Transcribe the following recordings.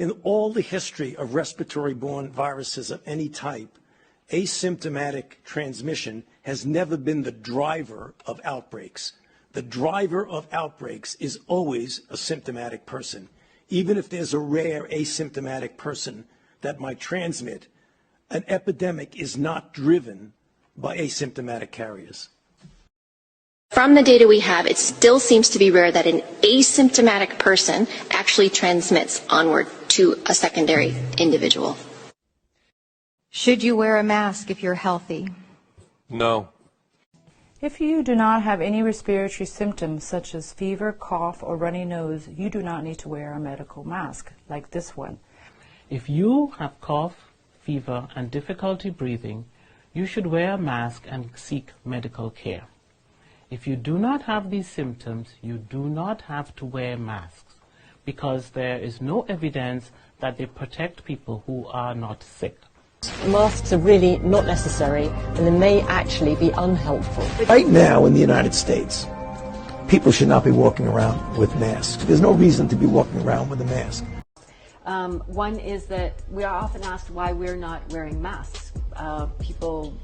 In all the history of respiratory-borne viruses of any type, asymptomatic transmission has never been the driver of outbreaks. The driver of outbreaks is always a symptomatic person. Even if there's a rare asymptomatic person that might transmit, an epidemic is not driven by asymptomatic carriers. From the data we have, it still seems to be rare that an asymptomatic person actually transmits onward to a secondary individual. Should you wear a mask if you're healthy? No. If you do not have any respiratory symptoms such as fever, cough, or runny nose, you do not need to wear a medical mask like this one. If you have cough, fever, and difficulty breathing, you should wear a mask and seek medical care. If you do not have these symptoms, you do not have to wear masks because there is no evidence that they protect people who are not sick. Masks are really not necessary and they may actually be unhelpful. Right now in the United States, people should not be walking around with masks. There's no reason to be walking around with a mask. One is that we are often asked why we're not wearing masks. People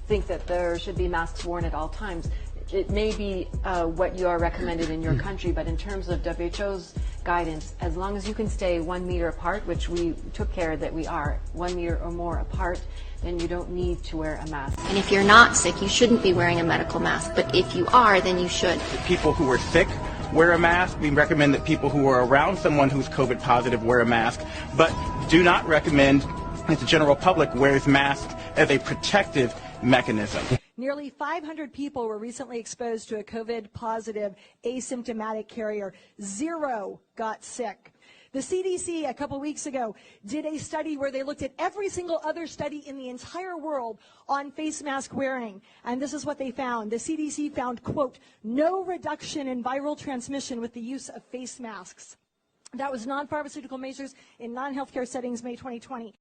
think that there should be masks worn at all times. It may be what you are recommended in your country, but in terms of WHO's guidance, as long as you can stay 1 meter apart, which we took care that we are 1 meter or more apart, then you don't need to wear a mask. And if you're not sick, you shouldn't be wearing a medical mask. But if you are, then you should. People who are sick wear a mask. We recommend that people who are around someone who's COVID positive wear a mask, but do not recommend that the general public wears masks as a protective mechanism. Nearly 500 people were recently exposed to a COVID-positive asymptomatic carrier. 0 got sick. The CDC a couple weeks ago did a study where they looked at every single other study in the entire world on face mask wearing. And this is what they found. The CDC found, quote, no reduction in viral transmission with the use of face masks. That was non-pharmaceutical measures in non-healthcare settings, May 2020.